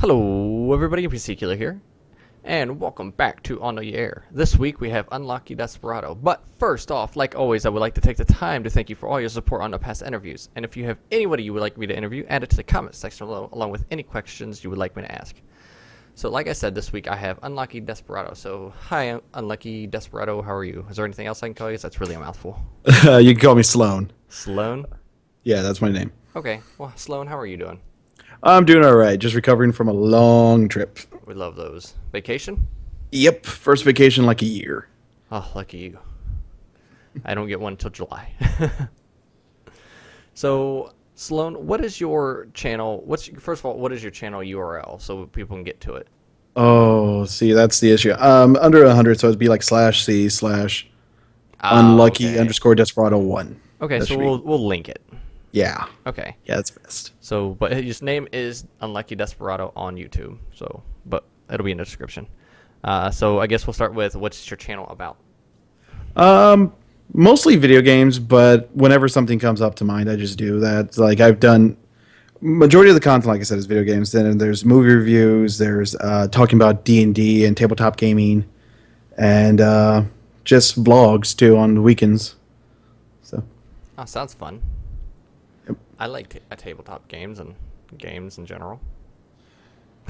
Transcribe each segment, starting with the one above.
Hello everybody, NPCKiller here, and welcome back to On the Air. This week we have Unlucky Desperado, but first off, like always, I would like to take the time to thank you for all your support on the past interviews, and if you have anybody you would like me to interview, add it to the comments section below, along with any questions you would like me to ask. So like I said, this week I have Unlucky Desperado. So hi Unlucky Desperado, how are you? Is there anything else I can call you? That's really a mouthful. You can call me Sloan. Sloan? Yeah, that's my name. Okay, well Sloan, how are you doing? I'm doing all right. Just recovering from a long trip. We love those. Vacation? Yep, first vacation in like a year. Oh, lucky you. I don't get one until July. So, Sloan, what is your channel? First of all, what is your channel URL so people can get to it? Oh, see, that's the issue. Under 100, so it'd be like /c/unlucky_desperado1. Okay, so we'll link it. Yeah. Okay. Yeah, that's best. So, but his name is Unlucky Desperado on YouTube. So, but it'll be in the description. So I guess we'll start with what's your channel about? Mostly video games, but whenever something comes up to mind, I just do that. Like I've done majority of the content, like I said, is video games. Then there's movie reviews. There's talking about D&D and tabletop gaming, and just vlogs too on the weekends. So. Oh, sounds fun. Yep. I like tabletop games and games in general.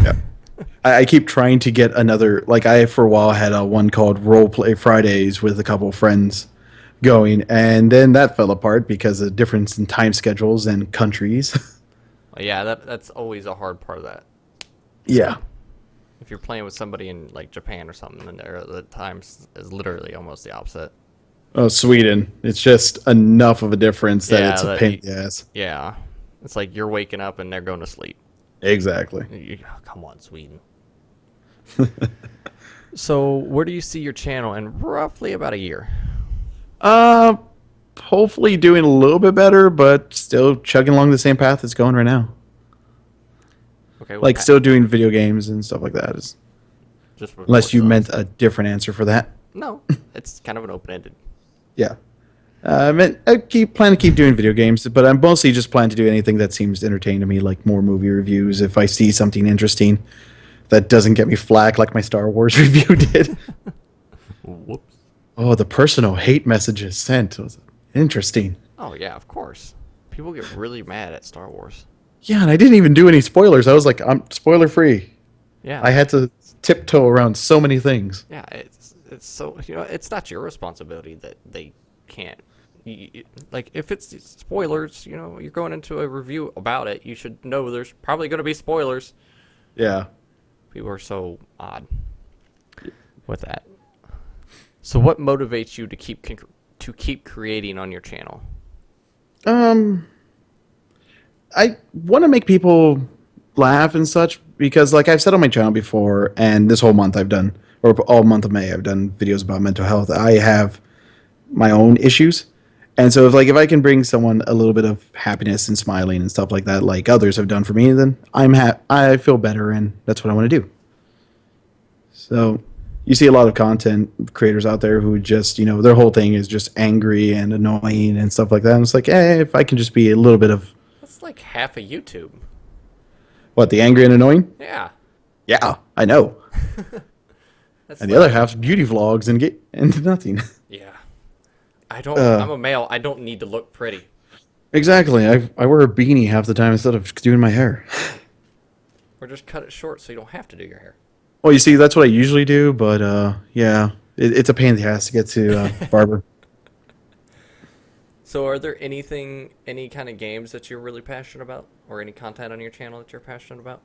Yeah. I keep trying to get another, like I for a while had one called Roleplay Fridays with a couple of friends going, and then that fell apart because of difference in time schedules and countries. Well, yeah, that's always a hard part of that. Yeah. If you're playing with somebody in like Japan or something, then the times is literally almost the opposite. Oh, Sweden. It's just enough of a difference that it's a pain in the ass. Yeah. It's like you're waking up and they're going to sleep. Exactly. Come on, Sweden. So, where do you see your channel in roughly about a year? Hopefully doing a little bit better, but still chugging along the same path it's going right now. Okay. Well, like still doing video games and stuff like that. Just unless you meant a different answer for that. No, it's kind of an open-ended. Yeah. I plan to keep doing video games, but I'm mostly just planning to do anything that seems entertaining to me, like more movie reviews. If I see something interesting that doesn't get me flack like my Star Wars review did. Whoops. Oh, the personal hate messages sent was interesting. Oh, yeah, of course. People get really mad at Star Wars. Yeah, and I didn't even do any spoilers. I was like, I'm spoiler free. Yeah. I had to tiptoe around so many things. Yeah, it's so, it's not your responsibility that they can't. Like, if it's spoilers, you're going into a review about it, you should know there's probably going to be spoilers. Yeah. People are so odd with that. So what motivates you to keep creating on your channel? I want to make people laugh and such because, like I've said on my channel before, and this whole month or all month of May, I've done videos about mental health. I have my own issues. And so if I can bring someone a little bit of happiness and smiling and stuff like that, like others have done for me, then I feel better, and that's what I want to do. So you see a lot of content creators out there who just, their whole thing is just angry and annoying and stuff like that. And it's like, if I can just be a little bit of... That's like half of YouTube. What, the angry and annoying? Yeah. Yeah, I know. And the other half's beauty vlogs and nothing. Yeah. I'm a male. I don't need to look pretty. Exactly. I wear a beanie half the time instead of doing my hair. Or just cut it short so you don't have to do your hair. Well, you see, that's what I usually do, but yeah, it's a pain in the ass to get to barber. So are there any kind of games that you're really passionate about? Or any content on your channel that you're passionate about?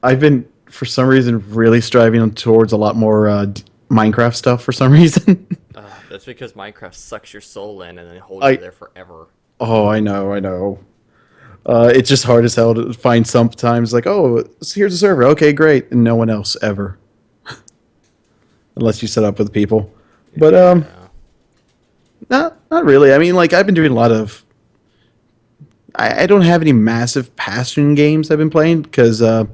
I've been, for some reason, really striving towards a lot more Minecraft stuff for some reason. That's because Minecraft sucks your soul in and then holds you there forever. Oh, I know. It's just hard as hell to find sometimes, like, oh, here's a server. Okay, great. And no one else ever. Unless you set up with people. But, not really. I mean, like, I've been doing a lot of... I don't have any massive passion games I've been playing, because I've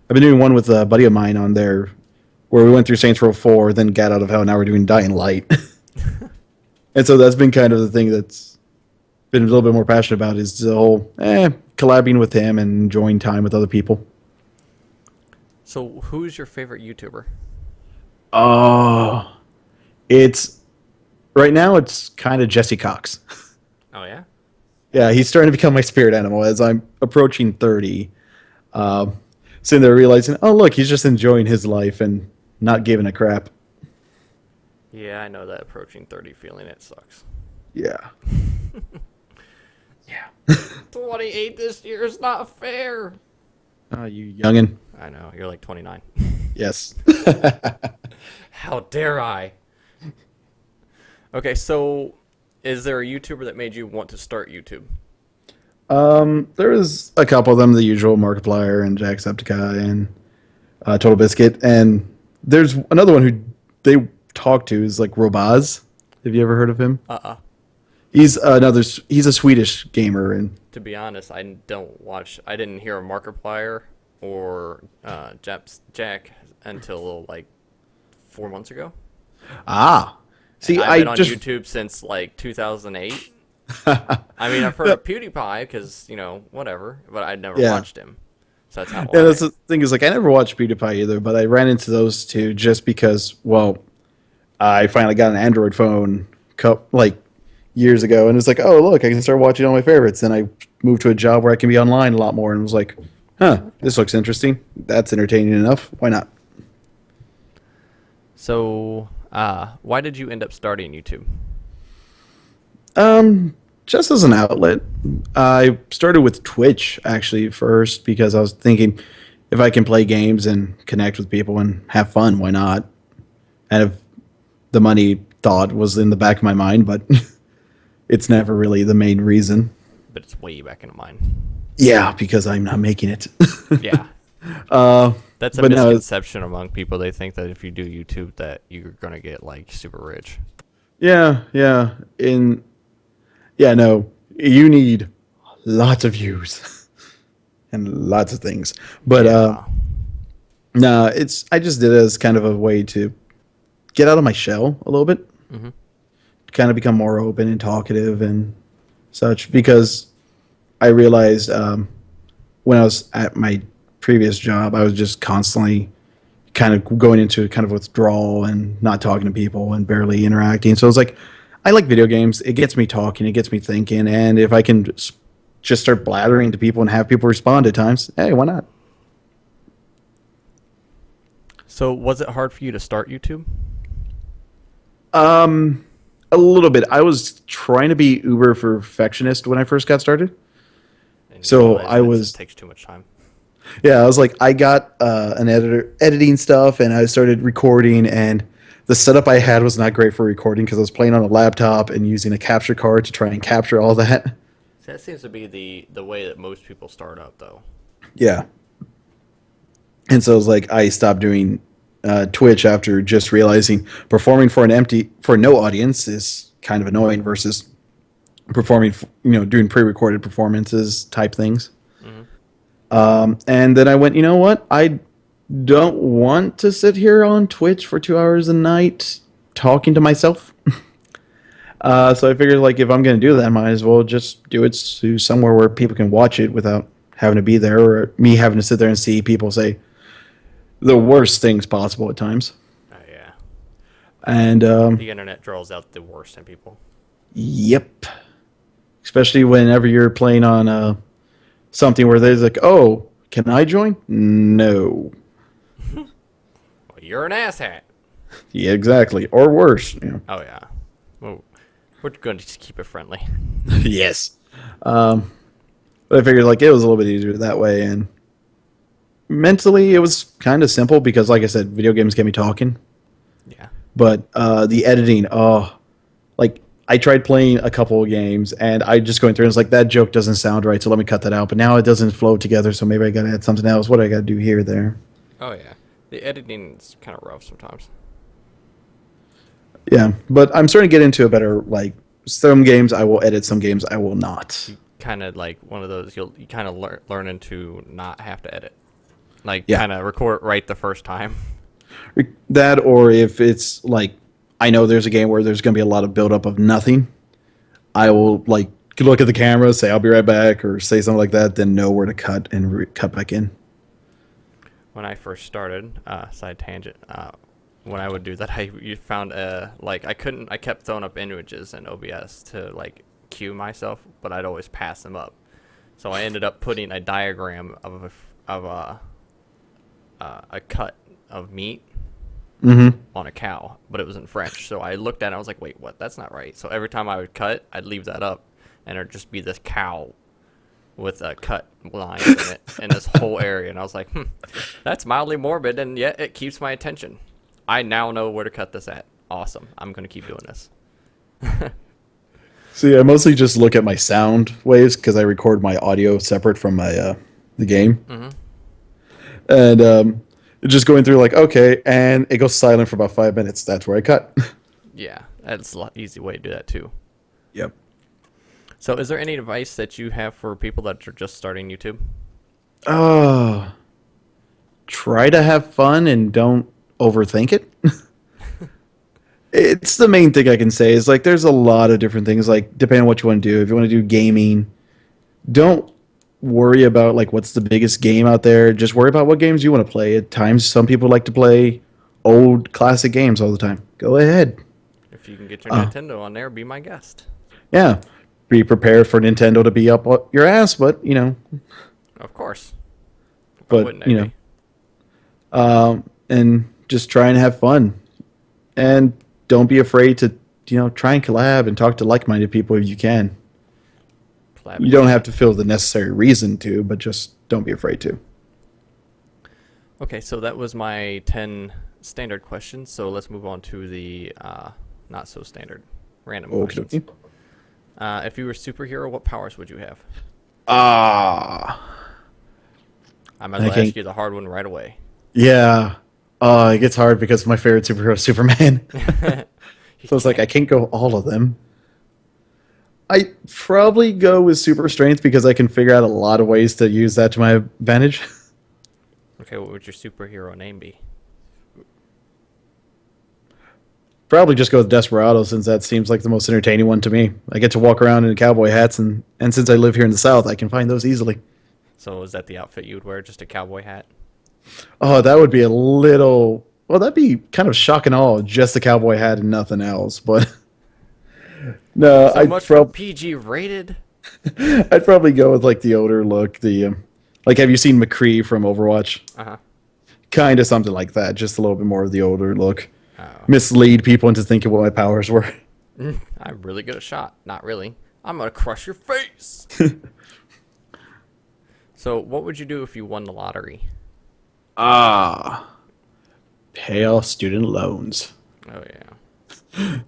been doing one with a buddy of mine on there where we went through Saints Row 4, then got out of hell, now we're doing Dying Light. And so that's been kind of the thing that's been a little bit more passionate about, is the whole collabing with him and enjoying time with other people. So, who's your favorite YouTuber? Oh, it's right now. It's kind of Jesse Cox. Oh yeah. Yeah, he's starting to become my spirit animal as I'm approaching 30. Um, Sitting there realizing, oh look, he's just enjoying his life and not giving a crap. Yeah, I know that approaching 30 feeling. It sucks. Yeah. Yeah. 28 this year is not fair. You youngin. I know, you're like 29. Yes. How dare I? Okay, so is there a YouTuber that made you want to start YouTube? There was a couple of them, the usual Markiplier and Jacksepticeye and Total Biscuit, and there's another one who they talk to is like Robaz. Have you ever heard of him? Uh-uh. He's a Swedish gamer, and To be honest, I don't watch. I didn't hear of Markiplier or Jack until like 4 months ago. ah, see, I've I been on just YouTube since like 2008. I mean, I've heard of PewDiePie because whatever, but I'd never Yeah. watched him. So that's how. yeah, that's the thing is like I never watched PewDiePie either, but I ran into those two just because, well, I finally got an Android phone like years ago, and it's like, oh look, I can start watching all my favorites. And I moved to a job where I can be online a lot more, and was like, huh, this looks interesting. That's entertaining enough. Why not? So, why did you end up starting YouTube? Just as an outlet, I started with Twitch actually first because I was thinking if I can play games and connect with people and have fun, why not? And if the money thought was in the back of my mind, but it's never really the main reason. But it's way back into mine. Yeah, because I'm not making it. Yeah. uh, That's a but no, misconception among people. They think that if you do YouTube that you're gonna get like super rich. yeah. No, you need lots of views and lots of things. But Yeah. no, I just did it as kind of a way to get out of my shell a little bit, Mhm. kind of become more open and talkative and such. Because I realized when I was at my previous job, I was just constantly kind of going into kind of withdrawal and not talking to people and barely interacting. So I was like, I like video games. It gets me talking. It gets me thinking. And if I can just start blathering to people and have people respond at times, hey, why not? So, was it hard for you to start YouTube? A little bit. I was trying to be uber perfectionist when I first got started. And you So realize I that was, it takes too much time. yeah, I was like, I got an editor editing stuff, and I started recording, and the setup I had was not great for recording because I was playing on a laptop and using a capture card to try and capture all that. See, that seems to be the way that most people start out, though. Yeah. And so it was like I stopped doing Twitch after just realizing performing for no audience is kind of annoying versus performing, doing pre-recorded performances type things. And then I went, you know what? I don't want to sit here on Twitch for 2 hours a night talking to myself. So I figured, like, if I'm going to do that, I might as well just do it to somewhere where people can watch it without having to be there or me having to sit there and see people say the worst things possible at times. Oh yeah. And The internet draws out the worst in people. yep, especially whenever you're playing on something where there's like, oh, can I join? No. Well, you're an asshat. Yeah, exactly. Or worse. Oh yeah. Well, we're going to just keep it friendly. Yes. But I figured like it was a little bit easier that way, and mentally it was kind of simple because, like I said, video games get me talking. Yeah. But the editing, like I tried playing a couple of games and I just going through and it's like that joke doesn't sound right, so let me cut that out. But now it doesn't flow together, so maybe I got to add something else. What do I got to do here, there? Oh yeah. The editing is kind of rough sometimes. Yeah, but I'm starting to get into a better like some games I will edit, some games I will not. Kind of like one of those you kind of learn into not have to edit. Like Yeah. kind of record right the first time. That, or if it's like I know there's a game where there's going to be a lot of buildup of nothing, I will like look at the camera, say I'll be right back, or say something like that, then know where to cut and cut back in. when I first started, side tangent, when I would do that, you found I kept throwing up images in OBS to like cue myself, but I'd always pass them up. So I ended up putting a diagram of a cut of meat on a cow, but it was in French. So I looked at it and I was like, wait, what? That's not right. So every time I would cut, I'd leave that up, and it'd just be this cow with cut lines in it in this whole area. And I was like, that's mildly morbid, and yet it keeps my attention. I now know where to cut this at. Awesome. I'm going to keep doing this. See, I mostly just look at my sound waves because I record my audio separate from my the game. And just going through like, okay, and it goes silent for about 5 minutes. That's where I cut. Yeah, that's an easy way to do that too. Yep. So is there any advice that you have for people that are just starting YouTube? Try to have fun and don't overthink it. It's the main thing I can say. Is like there's a lot of different things, like depending on what you want to do. If you want to do gaming, don't worry about like what's the biggest game out there. Just worry about what games you want to play. At times some people like to play old classic games all the time. Go ahead. If you can get your Nintendo on there, be my guest. Yeah. Be prepared for Nintendo to be up your ass, but you know. Of course. But you know. And just try and have fun. And don't be afraid to, try and collab and talk to like-minded people if you can. You don't have to feel the necessary reason to, but just don't be afraid to. Okay, so that was my 10 standard questions. So let's move on to the not so standard random questions. If you were a superhero, what powers would you have? I might as well ask you the hard one right away. Yeah. It gets hard because my favorite superhero is Superman. So it's like I can't go all of them. I probably go with super strength because I can figure out a lot of ways to use that to my advantage. Okay, what would your superhero name be? Probably just go with Desperado since that seems like the most entertaining one to me. I get to walk around in cowboy hats, and since I live here in the South, I can find those easily. So is that the outfit you would wear, just a cowboy hat? Oh, that would be a little... Well, that'd be kind of shock and awe, just a cowboy hat and nothing else, but... No, so much for PG rated? I'd probably go with, like, the older look, like, have you seen McCree from Overwatch? Uh-huh. Kind of something like that, just a little bit more of the older look. Mislead people into thinking what my powers were. I'm really good at shot. Not really. I'm going to crush your face. So what would you do if you won the lottery? Pay off student loans. Oh, yeah.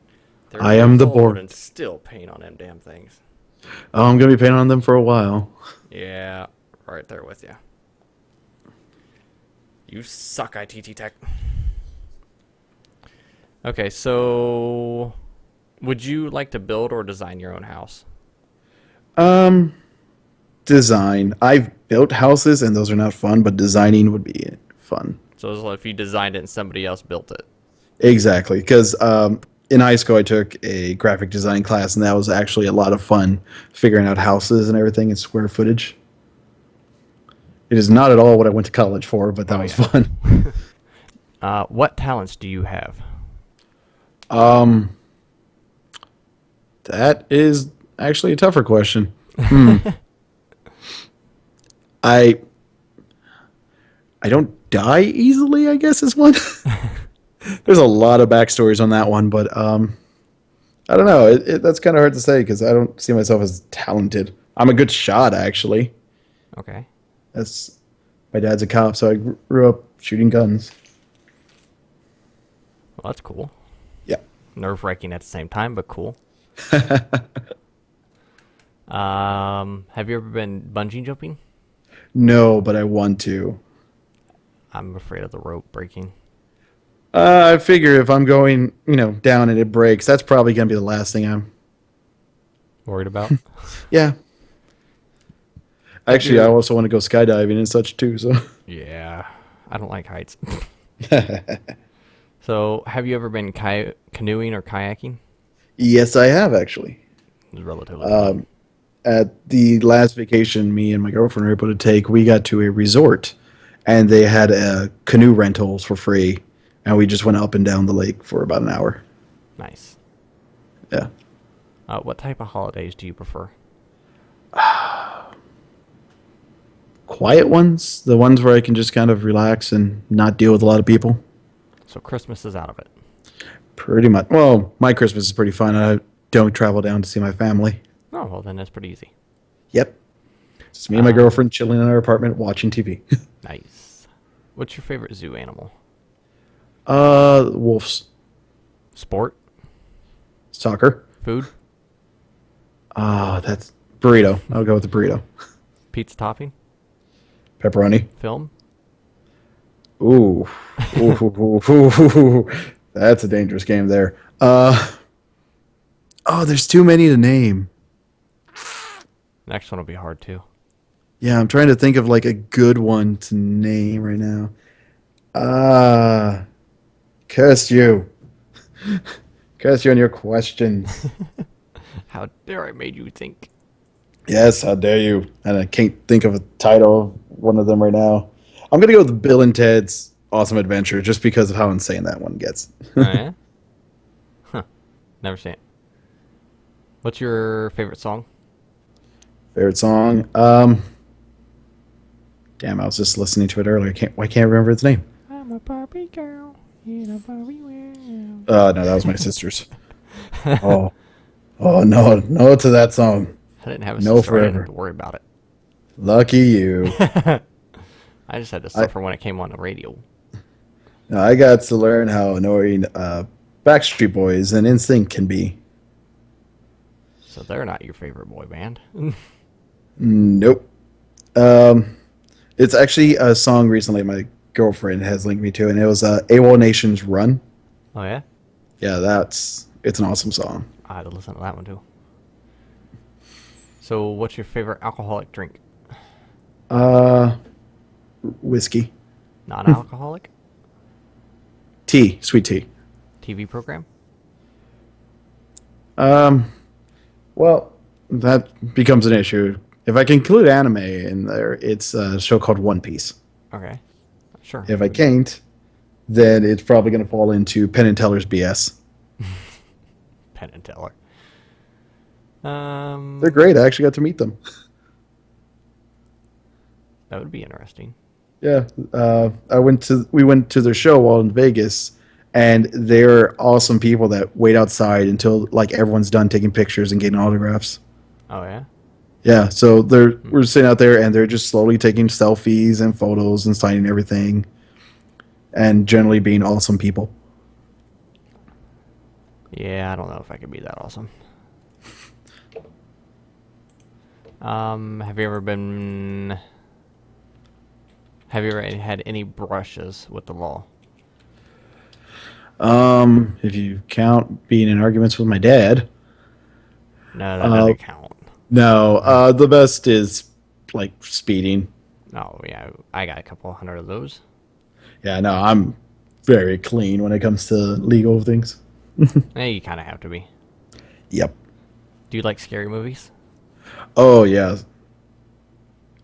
I am the board. And still paying on them damn things. Oh, I'm going to be paying on them for a while. Yeah, right there with you. You suck, ITT Tech. Okay, so would you like to build or design your own house? Design. I've built houses and those are not fun, but designing would be fun. So it's like if you designed it and somebody else built it. Exactly, because in high school I took a graphic design class and that was actually a lot of fun figuring out houses and everything in square footage. It is not at all what I went to college for, but that was fun. What talents do you have? That is actually a tougher question. I don't die easily, I guess is one. There's a lot of backstories on that one, but I don't know. That's kind of hard to say because I don't see myself as talented. I'm a good shot, actually. Okay. My dad's a cop, so I grew up shooting guns. Well, that's cool. Yeah. Nerve-wracking at the same time, but cool. Have you ever been bungee jumping? No, but I want to. I'm afraid of the rope breaking. I figure if I'm going, down and it breaks, that's probably going to be the last thing I'm worried about. Yeah. Actually, I also want to go skydiving and such too. So. Yeah, I don't like heights. So, have you ever been canoeing or kayaking? Yes, I have actually. It was relatively fun. At the last vacation me and my girlfriend were able to take, we got to a resort, and they had canoe rentals for free, and we just went up and down the lake for about an hour. Nice. Yeah. What type of holidays do you prefer? Quiet ones, the ones where I can just kind of relax and not deal with a lot of people. So Christmas is out of it. Pretty much. Well, my Christmas is pretty fun. I don't travel down to see my family. Oh, well, then that's pretty easy. Yep. Just me and my girlfriend chilling in our apartment watching TV. Nice. What's your favorite zoo animal? Wolves. Sport? Soccer. Food? That's burrito. I'll go with the burrito. Pizza topping? Pepperoni. Film? Ooh. Ooh. That's a dangerous game there. There's too many to name. Next one will be hard too. Yeah, I'm trying to think of like a good one to name right now. Curse you. Curse you on your questions. How dare I made you think? Yes, how dare you? And I can't think of a title of one of them right now. I'm going to go with Bill and Ted's Awesome Adventure just because of how insane that one gets. Oh, yeah? Huh. Never seen it. What's your favorite song? Favorite song? Damn, I was just listening to it earlier. Why can't I remember its name? I'm a Barbie girl in a Barbie world. No, that was my sister's. Oh, no to that song. I didn't have a No sister. I didn't forever. have to worry about it. Lucky you. I just had to suffer when it came on the radio. No, I got to learn how annoying Backstreet Boys and NSYNC can be. So they're not your favorite boy band. Nope. It's actually a song recently my girlfriend has linked me to, and it was AWOL Nation's Run. Oh, yeah? Yeah, it's an awesome song. I had to listen to that one too. So what's your favorite alcoholic drink? Whiskey. Non-alcoholic? Tea. Sweet tea. TV program? Well, that becomes an issue. If I can include anime in there, it's a show called One Piece. Okay. Sure. If I can't, then it's probably going to fall into Penn and Teller's BS. Penn and Teller. They're great. I actually got to meet them. That would be interesting. Yeah, we went to their show while in Vegas, and they're awesome people that wait outside until like everyone's done taking pictures and getting autographs. Oh, yeah? Yeah, so we're sitting out there and they're just slowly taking selfies and photos and signing everything, and generally being awesome people. Yeah, I don't know if I could be that awesome. Have you ever had any brushes with the law? If you count being in arguments with my dad. No, that doesn't count. No, the best is like speeding. Oh, yeah, I got a couple hundred of those. Yeah, no, I'm very clean when it comes to legal things. Hey, you kind of have to be. Yep. Do you like scary movies? Oh, yeah.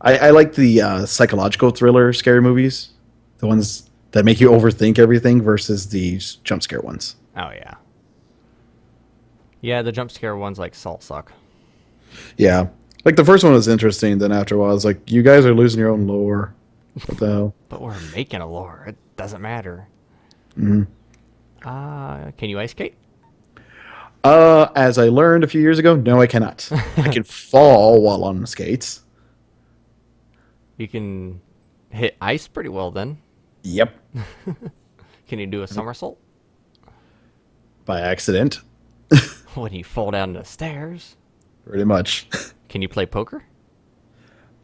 I like the psychological thriller scary movies. The ones that make you overthink everything versus the jump scare ones. Oh, yeah. Yeah, the jump scare ones like Salt suck. Yeah. Like the first one was interesting, then after a while, it's like, you guys are losing your own lore. What the hell? But we're making a lore. It doesn't matter. Mm-hmm. Can you ice skate? As I learned a few years ago, no, I cannot. I can fall while on skates. You can hit ice pretty well then. Yep. Can you do a somersault? By accident. When you fall down the stairs? Pretty much. Can you play poker?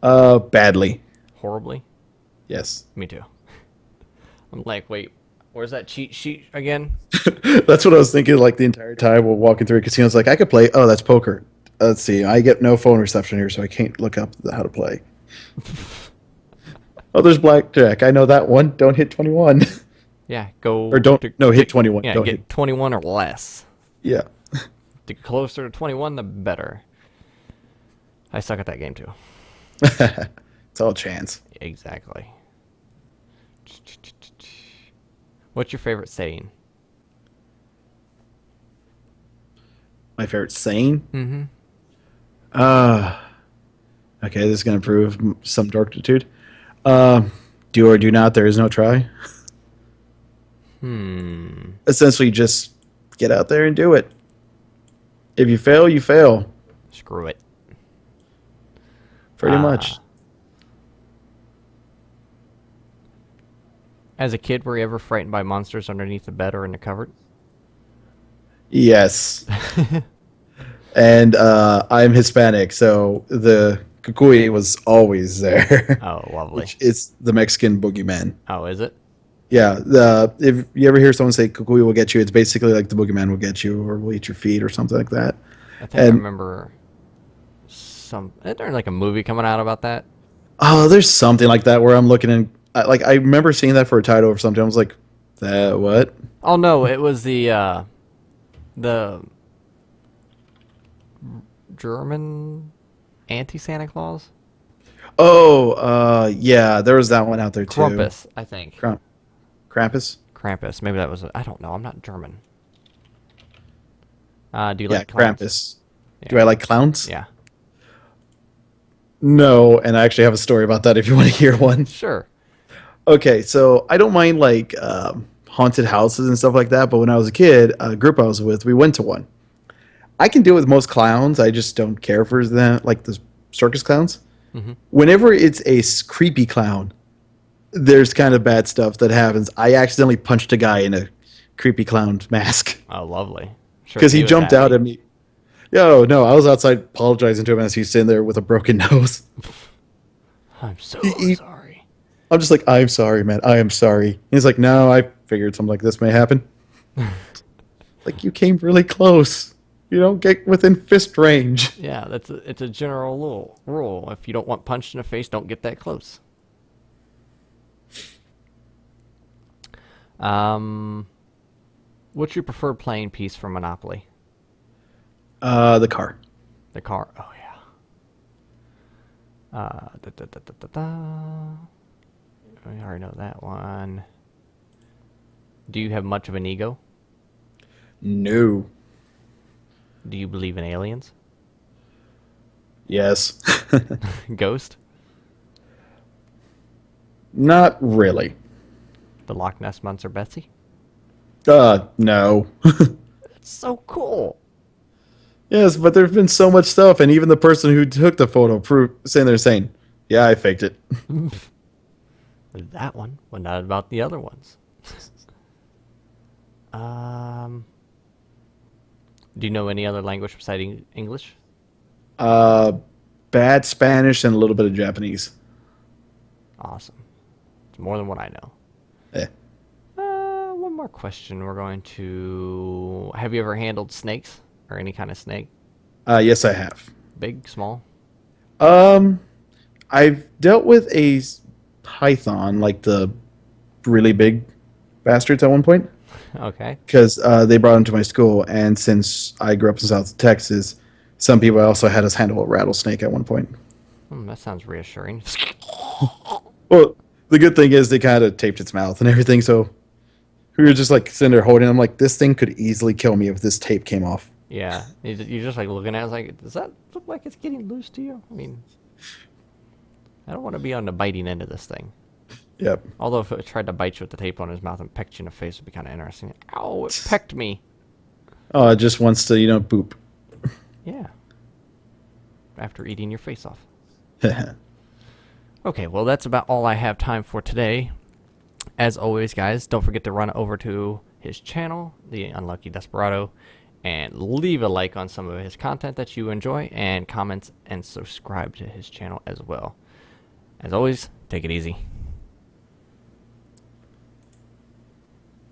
Badly. Horribly? Yes. Me too. I'm like, wait, where's that cheat sheet again? That's what I was thinking like the entire time while walking through casinos. Like, I could play. Oh, that's poker. Let's see. I get no phone reception here, so I can't look up how to play. Oh, there's blackjack. I know that one. Don't hit 21. Yeah, go... Or hit 21. Yeah, Don't get hit. 21 or less. Yeah. The closer to 21, the better. I suck at that game too. It's all chance. Exactly. What's your favorite saying? My favorite saying? Mm-hmm. Uh, okay, this is going to prove some dorkitude. Do or do not, there is no try. Essentially, just get out there and do it. If you fail, you fail. Screw it. Pretty much. As a kid, were you ever frightened by monsters underneath the bed or in the cupboard? Yes. And I'm Hispanic, so the Kukui was always there. Oh, lovely. Which is the Mexican boogeyman. Oh, is it? Yeah, if you ever hear someone say Kukui will get you, it's basically like the boogeyman will get you or will eat your feet or something like that. I think I remember isn't there like a movie coming out about that? Oh, there's something like that where I'm looking and I remember seeing that for a title or something. I was like, that what? Oh no, it was the German anti-Santa Claus? Oh, yeah, there was that one out there too. Krampus, I think. Krampus? Krampus. Maybe that was I don't know. I'm not German. Do you Yeah, like clowns? Krampus. Yeah. Do I like clowns? Yeah. No, and I actually have a story about that if you want to hear one. Sure. Okay, so I don't mind like haunted houses and stuff like that, but when I was a kid, a group I was with, we went to one. I can deal with most clowns. I just don't care for them, like the circus clowns. Whenever it's a creepy clown, there's kind of bad stuff that happens. I accidentally punched a guy in a creepy clown mask Oh, lovely. Sure, because he was jumped happy. out at me. Yo, no, I was outside apologizing to him as he's sitting there with a broken nose. I'm so He- sorry. I'm just like, I'm sorry, man. I am sorry. He's like, no, I figured something like this may happen. Like, you came really close. You don't get within fist range. Yeah, it's a general rule. If you don't want punched in the face, don't get that close. What's your preferred playing piece for Monopoly? The car. The car. Oh yeah. Da, da, da, da, da, da. I already know that one. Do you have much of an ego? No. Do you believe in aliens? Yes. Ghost? Not really. The Loch Ness Monster Betsy? No. It's so cool. Yes, but there's been so much stuff, and even the person who took the photo saying, yeah, I faked it. That one, but not about the other ones. Do you know any other language besides English? Bad Spanish and a little bit of Japanese. Awesome. It's more than what I know. Eh. One more question. We're going to... Have you ever handled snakes? Or any kind of snake? Yes, I have. Big, small? I've dealt with a python, like the really big bastards at one point. Okay. Because they brought them to my school, and since I grew up in South Texas, some people also had us handle a rattlesnake at one point. That sounds reassuring. Well, the good thing is they kind of taped its mouth and everything, so we were just like sitting there holding it. I'm like, this thing could easily kill me if this tape came off. Yeah. You're just like looking at it like, does that look like it's getting loose to you? I mean, I don't want to be on the biting end of this thing. Yep. Although if it tried to bite you with the tape on his mouth and pecked you in the face, it'd be kind of interesting. Ow, it pecked me. Oh, it just wants to, boop. Yeah. After eating your face off. Okay, well, that's about all I have time for today. As always, guys, don't forget to run over to his channel, The Unlucky Desperado, and leave a like on some of his content that you enjoy, and comment and subscribe to his channel as well. As always, take it easy.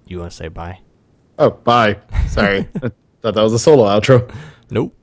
You want to say bye? Oh, bye. Sorry. I thought that was a solo outro. Nope.